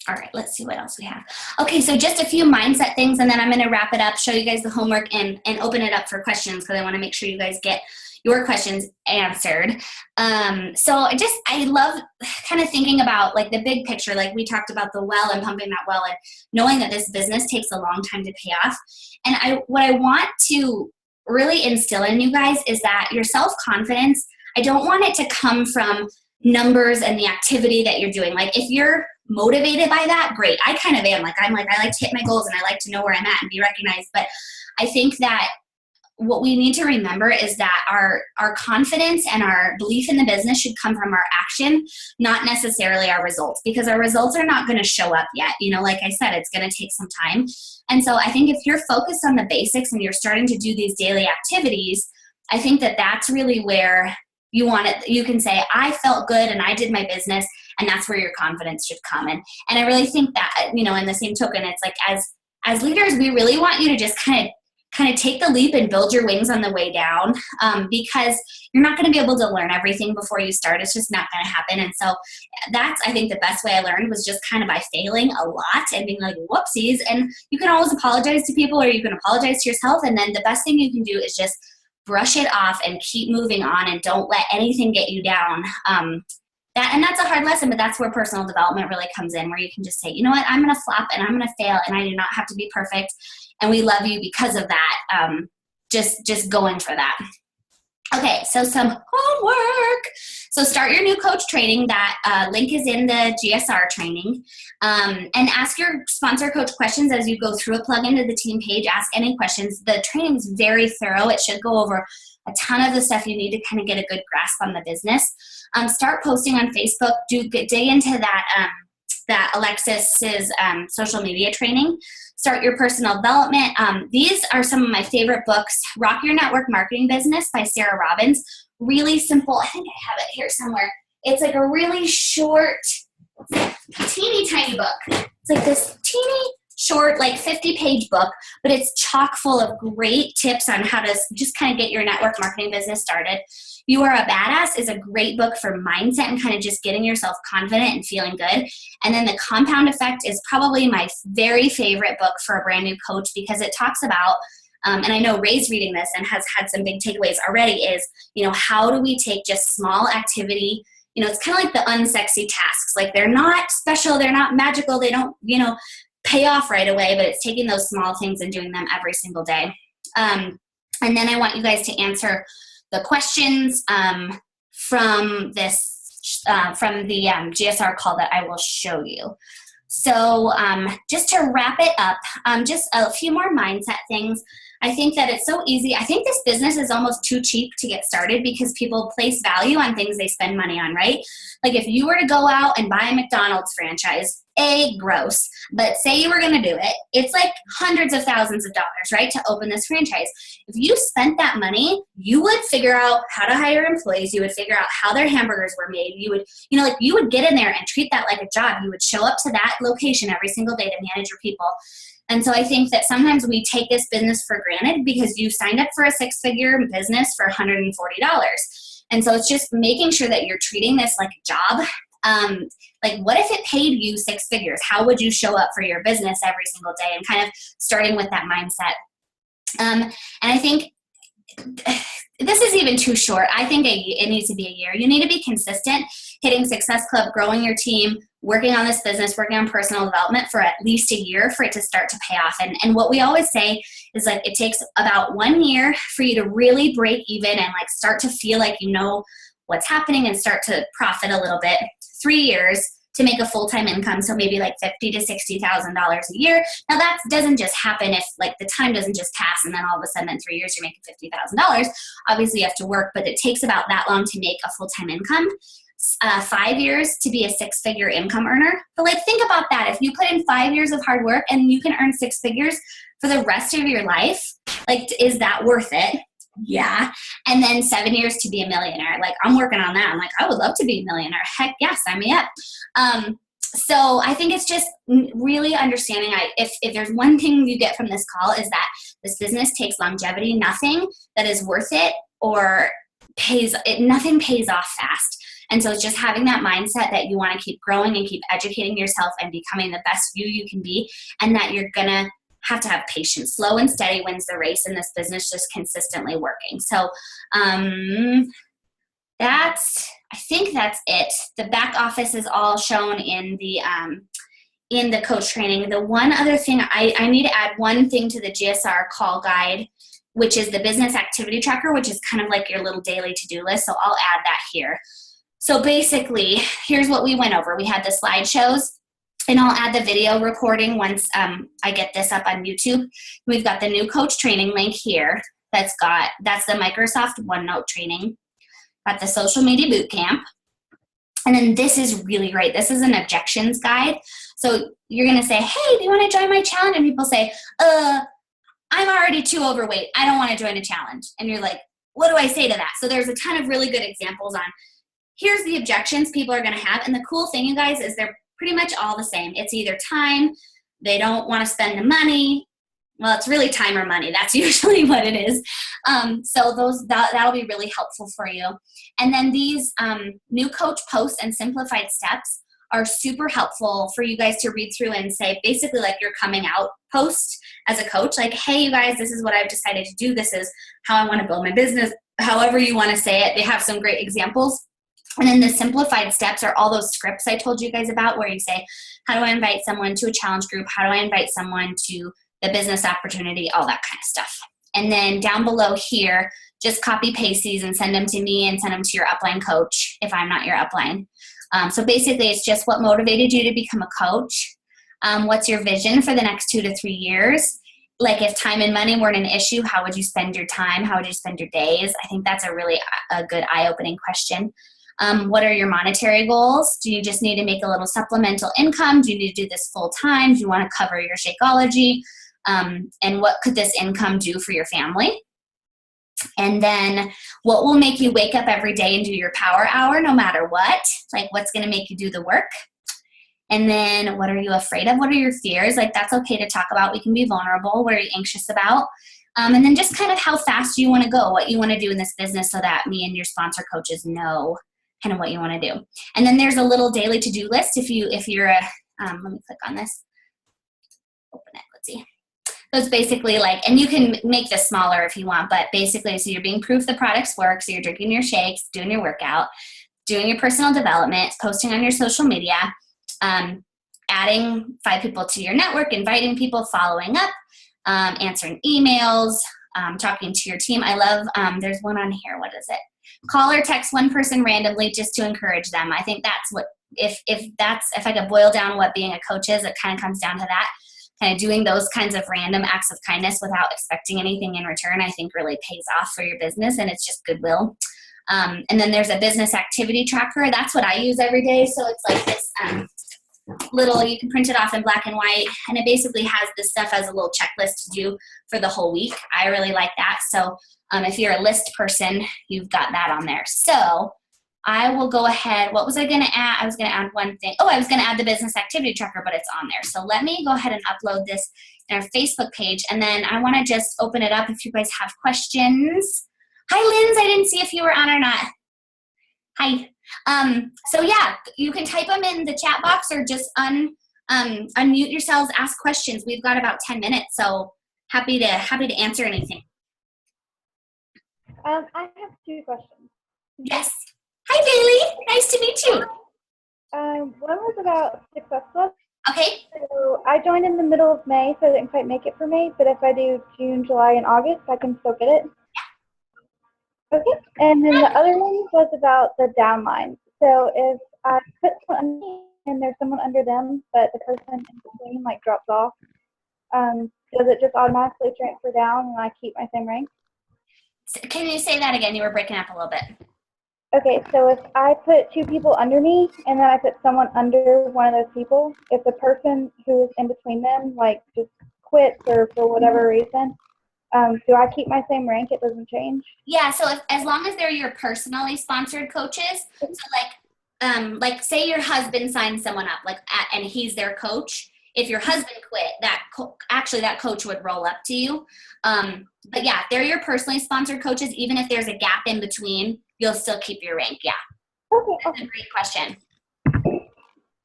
All right, let's see what else we have. Okay, so just a few mindset things, and then I'm going to wrap it up, show you guys the homework, and open it up for questions, because I want to make sure you guys get your questions answered. I love kind of thinking about like the big picture, like we talked about the well and pumping that well, and knowing that this business takes a long time to pay off. And what I want to really instill in you guys is that your self-confidence, I don't want it to come from numbers and the activity that you're doing. Like if you're motivated by that, great. I kind of am. I like to hit my goals and I like to know where I'm at and be recognized. But I think that what we need to remember is that our confidence and our belief in the business should come from our action, not necessarily our results, because our results are not going to show up yet. Like I said, it's going to take some time. And so I think if you're focused on the basics and you're starting to do these daily activities, I think that that's really where you want it. You can say, I felt good and I did my business, and that's where your confidence should come in. And I really think that, in the same token, it's like as leaders, we really want you to just kind of take the leap and build your wings on the way down, because you're not going to be able to learn everything before you start. It's just not going to happen. And so that's, I think, the best way I learned was just kind of by failing a lot and being like, whoopsies. And you can always apologize to people, or you can apologize to yourself. And then the best thing you can do is just brush it off and keep moving on, and don't let anything get you down. And that's a hard lesson, but that's where personal development really comes in, where you can just say, you know what, I'm going to flop and I'm going to fail, and I do not have to be perfect. And we love you because of that. Just going for that. Okay, so some homework. So start your new coach training. That link is in the GSR training. And ask your sponsor coach questions as you go through it. Plug into the team page. Ask any questions. The training is very thorough. It should go over a ton of the stuff you need to kind of get a good grasp on the business. Start posting on Facebook. Dig into that Alexis's social media training. Start your personal development. These are some of my favorite books. Rock Your Network Marketing Business by Sarah Robbins. Really simple. I think I have it here somewhere. It's like a really short, teeny tiny book. It's like this teeny short, like 50-page book, but it's chock full of great tips on how to just kind of get your network marketing business started. You Are a Badass is a great book for mindset and kind of just getting yourself confident and feeling good. And then The Compound Effect is probably my very favorite book for a brand new coach, because it talks about, and I know Ray's reading this and has had some big takeaways already, is, how do we take just small activity, it's kind of like the unsexy tasks. Like they're not special, they're not magical, they don't, pay off right away, but it's taking those small things and doing them every single day. And then I want you guys to answer the questions from the GSR call that I will show you. So just to wrap it up, just a few more mindset things. I think that it's so easy. I think this business is almost too cheap to get started, because people place value on things they spend money on, right? Like if you were to go out and buy a McDonald's franchise, gross. But say you were going to do it, it's like hundreds of thousands of dollars, right, to open this franchise. If you spent that money, you would figure out how to hire employees. You would figure out how their hamburgers were made. You would, you would get in there and treat that like a job. You would show up to that location every single day to manage your people. And so I think that sometimes we take this business for granted because you signed up for a 6-figure business for $140. And so it's just making sure that you're treating this like a job. Like what if it paid you 6 figures? How would you show up for your business every single day? And kind of starting with that mindset. And I think this is even too short. I think it needs to be a year. You need to be consistent, hitting Success Club, growing your team, working on this business, working on personal development for at least a year for it to start to pay off. And what we always say is like it takes about 1 year for you to really break even and like start to feel like you know what's happening and start to profit a little bit. 3 years to make a full-time income. So maybe like $50,000 to $60,000 a year. Now that doesn't just happen if like the time doesn't just pass and then all of a sudden in 3 years you're making $50,000. Obviously you have to work, but it takes about that long to make a full-time income. 5 years to be a six-figure income earner. But like think about that. If you put in 5 years of hard work and you can earn six figures for the rest of your life, like is that worth it? Yeah. And then 7 years to be a millionaire. Like I'm working on that. I'm like, I would love to be a millionaire. Heck yeah, sign me up. So I think it's just really understanding if there's one thing you get from this call is that this business takes longevity. Nothing that is worth it or nothing pays off fast. And so it's just having that mindset that you want to keep growing and keep educating yourself and becoming the best you can be, and that you're going to have patience. Slow and steady wins the race in this business, just consistently working. So I think that's it. The back office is all shown in the coach training. The one other thing, I need to add one thing to the GSR call guide, which is the business activity tracker, which is kind of like your little daily to-do list. So I'll add that here. So basically, here's what we went over. We had the slideshows, and I'll add the video recording once I get this up on YouTube. We've got the new coach training link here. That's the Microsoft OneNote training. Got the social media boot camp. And then this is really great. This is an objections guide. So you're going to say, hey, do you want to join my challenge? And people say, I'm already too overweight. I don't want to join a challenge. And you're like, what do I say to that? So there's a ton of really good examples on here's the objections people are going to have. And the cool thing, you guys, is they're pretty much all the same. It's either time, they don't want to spend the money. Well, it's really time or money. That's usually what it is. So that'll be really helpful for you. And then these new coach posts and simplified steps are super helpful for you guys to read through and say, basically like your coming out post as a coach, like, hey, you guys, this is what I've decided to do. This is how I want to build my business. However you want to say it. They have some great examples. And then the simplified steps are all those scripts I told you guys about where you say, how do I invite someone to a challenge group? How do I invite someone to the business opportunity? All that kind of stuff. And then down below here, just copy paste these and send them to me and send them to your upline coach if I'm not your upline. So basically it's just what motivated you to become a coach. What's your vision for the next 2 to 3 years? Like if time and money weren't an issue, how would you spend your time? How would you spend your days? I think that's a good eye-opening question. What are your monetary goals? Do you just need to make a little supplemental income? Do you need to do this full time? Do you want to cover your Shakeology? And what could this income do for your family? And then what will make you wake up every day and do your power hour no matter what? Like what's going to make you do the work? And then what are you afraid of? What are your fears? Like that's okay to talk about. We can be vulnerable. What are you anxious about? And then just kind of how fast you want to go, what you want to do in this business so that me and your sponsor coaches know kind of what you want to do. And then there's a little daily to-do list if you're a, let me click on this. Open it, let's see. So it's basically like, and you can make this smaller if you want, but basically, so you're being proof the products work, so you're drinking your shakes, doing your workout, doing your personal development, posting on your social media, adding 5 people to your network, inviting people, following up, answering emails, talking to your team. I love, there's one on here, what is it? Call or text one person randomly just to encourage them. I think that's what, if I could boil down what being a coach is, it kind of comes down to that. Kind of doing those kinds of random acts of kindness without expecting anything in return, I think really pays off for your business, and it's just goodwill. And then there's a business activity tracker. That's what I use every day. So it's like this little, you can print it off in black and white, and it basically has this stuff as a little checklist to do for the whole week. I really like that. So if you're a list person, you've got that on there. So I will go ahead. What was I going to add? I was going to add one thing. Oh, I was going to add the business activity tracker, but it's on there. So let me go ahead and upload this in our Facebook page. And then I want to just open it up if you guys have questions. Hi, Linz. I didn't see if you were on or not. Hi. So yeah, you can type them in the chat box or just unmute yourselves, ask questions. We've got about 10 minutes, so happy to answer anything. I have 2 questions. Yes. Hi, Bailey. Nice to meet you. One was about successful. Okay. So I joined in the middle of May, so I didn't quite make it for May. But if I do June, July, and August, I can still get it. Okay. And then the other one was about the downline. So if I put someone and there's someone under them, but the person in between like drops off, does it just automatically transfer down and I keep my same rank? Can you say that again? You were breaking up a little bit. Okay, so if I put 2 people under me and then I put someone under one of those people, if the person who is in between them like just quits or for whatever reason, do I keep my same rank? It doesn't change? Yeah, so as long as they're your personally sponsored coaches, so like say your husband signs someone up, and he's their coach. If your husband quit, that coach would roll up to you. But yeah, if they're your personally sponsored coaches, even if there's a gap in between, you'll still keep your rank. Yeah, Okay, that's awesome. a great question.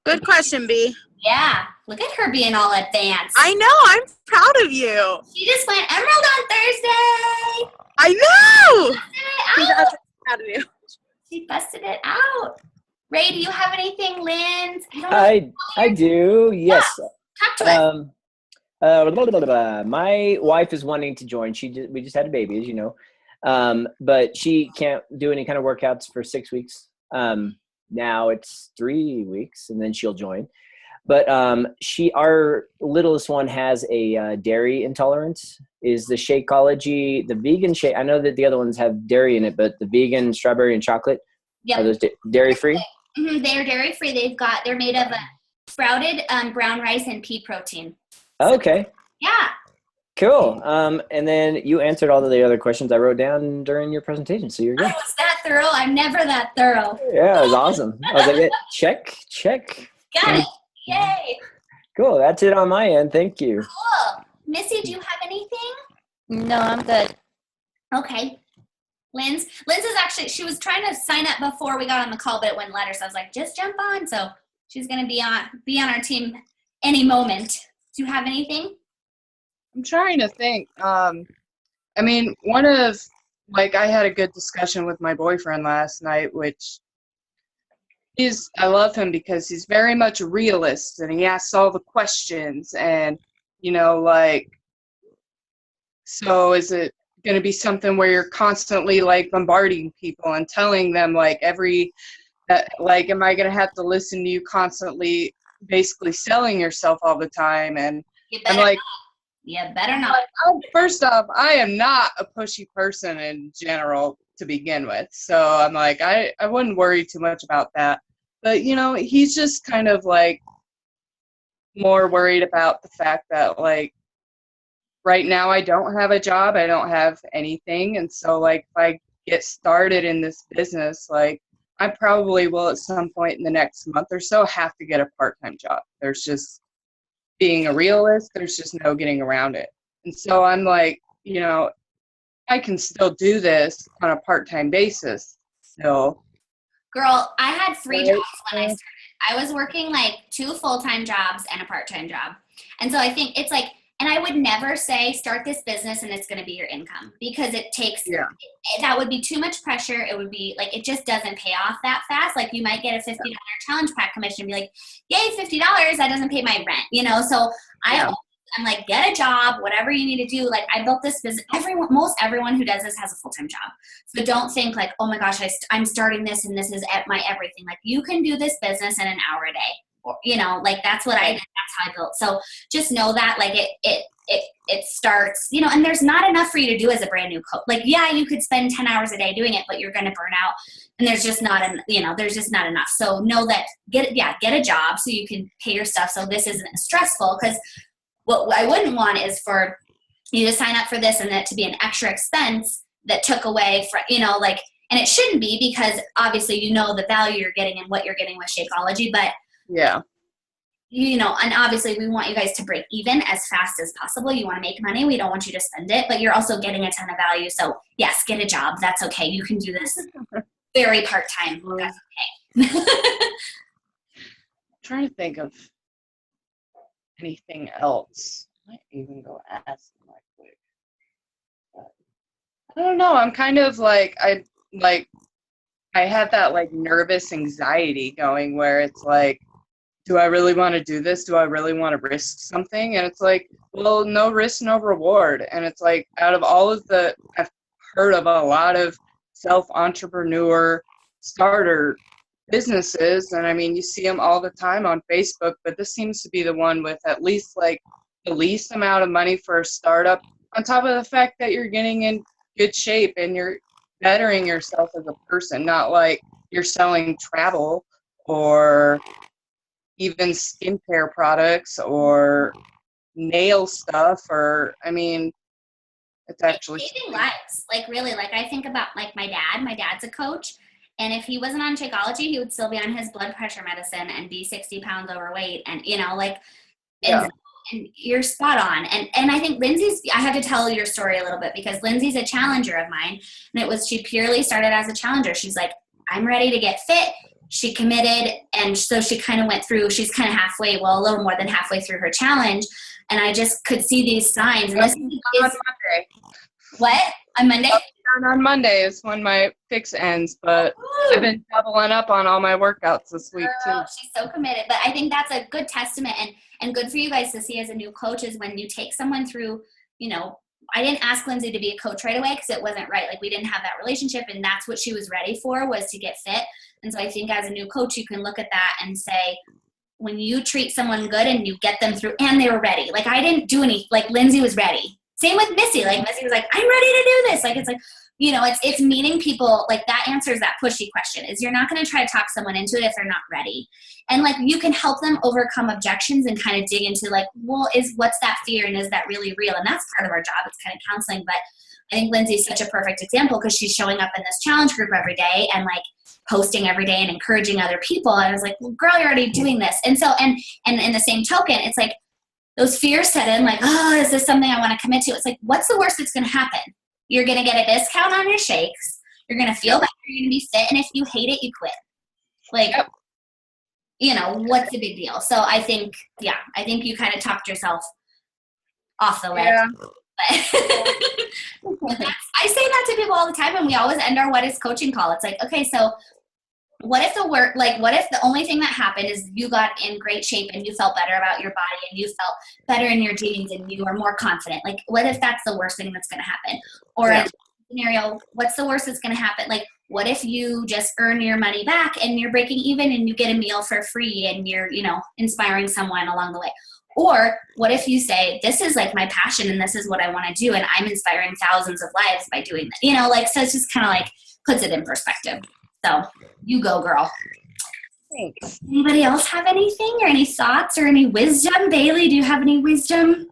Good question, B. Yeah, look at her being all advanced. I know. I'm proud of you. She just went Emerald on Thursday. I know. Busted it out. Proud of you. She busted it out. Ray, do you have anything, Lynn? I don't know. I do. Yes. Talk to us. Blah, blah, blah. My wife is wanting to join. We just had a baby, as you know, but she can't do any kind of workouts for 6 weeks. Now it's 3 weeks, and then she'll join. But our littlest one has a dairy intolerance. Is the Shakeology, the vegan shake? I know that the other ones have dairy in it, but the vegan strawberry and chocolate, Yep. are those dairy free? They're dairy free. They're made of sprouted brown rice and pea protein. Okay. Yeah. Cool. And then you answered all of the other questions I wrote down during your presentation, so you're I good. was that thorough. I'm never that thorough. Yeah, it was awesome. I was like, yeah, check. Got it. Yay. Cool. That's it on my end. Thank you. Cool. Missy, do you have anything? No, I'm good. Okay. Lynn's is actually, she was trying to sign up before we got on the call, but it wouldn't let her. So I was like, just jump on. So she's going to be on our team any moment. Do you have anything? I'm trying to think. I mean, I had a good discussion with my boyfriend last night, which I love him because he's very much a realist and he asks all the questions and, so is it going to be something where you're constantly bombarding people and telling them am I going to have to listen to you constantly basically selling yourself all the time? And You I'm better like, not. You better not. first off, I am not a pushy person in general to begin with. So I'm like, I wouldn't worry too much about that. But, he's just kind of more worried about the fact that right now I don't have a job. I don't have anything. And so if I get started in this business, I probably will at some point in the next month or so have to get a part-time job. There's just, being a realist, there's just no getting around it. And so I'm like, I can still do this on a part-time basis. So, Girl, I had 3 jobs when I started. I was working 2 full-time jobs and a part-time job. And so I think it's and I would never say start this business and it's going to be your income because it takes, that would be too much pressure. It would be it just doesn't pay off that fast. You might get a $50 challenge pack commission and be like, yay, $50, that doesn't pay my rent, So I'm get a job, whatever you need to do. I built this business. Most everyone who does this has a full-time job. So don't think oh my gosh, I'm starting this and this is at my everything. You can do this business in an hour a day. Or, that's what I did. That's how I built. So just know that it starts, and there's not enough for you to do as a brand new coach. You could spend 10 hours a day doing it, but you're going to burn out and there's just not enough. So know that get a job so you can pay your stuff. So this isn't stressful because what I wouldn't want is for you to sign up for this and that to be an extra expense that took away from, and it shouldn't be because obviously the value you're getting and what you're getting with Shakeology, but yeah. And obviously we want you guys to break even as fast as possible. You want to make money. We don't want you to spend it, but you're also getting a ton of value. So yes, get a job. That's okay. You can do this very part-time. That's okay. Trying to think of anything else. I might even go ask them quick. But I don't know. I'm kind of I have that nervous anxiety going where it's do I really want to do this? Do I really want to risk something? And it's well, no risk, no reward. And it's out of all of I've heard of a lot of self-entrepreneur starter businesses, and I mean, you see them all the time on Facebook, but this seems to be the one with at least like the least amount of money for a startup, on top of the fact that you're getting in good shape and you're bettering yourself as a person, not like you're selling travel or even skincare products or nail stuff, or I mean, it's actually saving lives. Like really, like I think about like my dad. My dad's a coach, and if he wasn't on Shakeology, he would still be on his blood pressure medicine and be 60 pounds overweight. And like, Yeah. and you're spot on. And I think Lindsay's. I had to tell your story a little bit because Lindsay's a challenger of mine, and she purely started as a challenger. She's like, I'm ready to get fit. She committed, and so she kind of went through. She's kind of halfway, well, a little more than halfway through her challenge. And I just could see these signs. And this on is Monday. what? On Monday? On Monday is when my fix ends, but I've been doubling up on all my workouts this week too. Girl, she's so committed. But I think that's a good testament and good for you guys to see as a new coach is when you take someone through, I didn't ask Lindsay to be a coach right away because it wasn't right. Like we didn't have that relationship, and that's what she was ready for, was to get fit. And so I think as a new coach, you can look at that and say, when you treat someone good and you get them through and they were ready. Like I didn't do any, like Lindsay was ready. Same with Missy. Like Missy was like, I'm ready to do this. Like it's like, it's meeting people. Like that answers that pushy question is you're not going to try to talk someone into it if they're not ready. And like you can help them overcome objections and kind of dig into like, well, what's that fear and is that really real? And that's part of our job. It's kind of counseling. But I think Lindsay's such a perfect example because she's showing up in this challenge group every day and like posting every day and encouraging other people. And I was like, well, girl, you're already doing this. And so, and in the same token, it's like those fears set in like, oh, is this something I want to commit to? It's like, what's the worst that's going to happen? You're going to get a discount on your shakes. You're going to feel better. You're going to be fit. And if you hate it, you quit. Like, what's the big deal? So I think you kind of talked yourself off the ledge. Yeah. I say that to people all the time, and we always end our What Is Coaching call. It's like, okay, so what if the only thing that happened is you got in great shape and you felt better about your body and you felt better in your jeans and you were more confident? Like, what if that's the worst thing that's going to happen? Or in a scenario, what's the worst that's going to happen? Like, what if you just earn your money back and you're breaking even and you get a meal for free and you're, inspiring someone along the way? Or what if you say, this is like my passion and this is what I want to do and I'm inspiring thousands of lives by doing that, so it's just kind of like puts it in perspective. So you go, girl. Thanks. Anybody else have anything or any thoughts or any wisdom? Bailey, do you have any wisdom?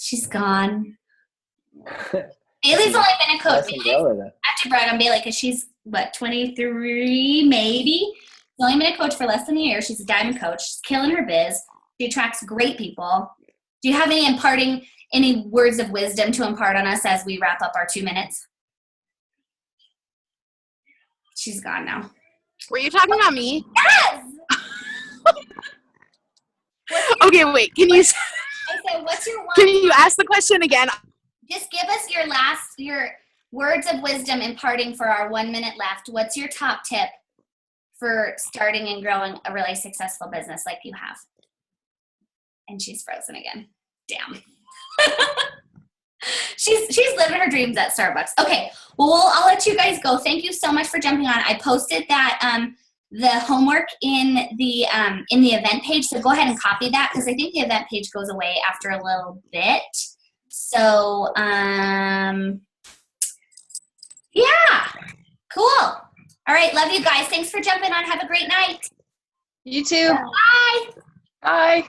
She's gone. Bailey's only been a coach. I have to brag on Bailey because she's, 23 maybe? She's only been a coach for less than a year. She's a diamond coach. She's killing her biz. She attracts great people. Do you have any words of wisdom to impart on us as we wrap up our 2 minutes? She's gone now. Were you talking about me? Yes! Okay, wait. Can you I said, what's your one? can you ask the question again? Just give us your words of wisdom imparting for our 1 minute left. What's your top tip for starting and growing a really successful business like you have? And she's frozen again. Damn. She's living her dreams at Starbucks. Okay, well, I'll let you guys go. Thank you so much for jumping on. I posted that the homework in the event page, so go ahead and copy that because I think the event page goes away after a little bit. So, yeah, cool. All right, love you guys. Thanks for jumping on. Have a great night. You too. Bye. Bye.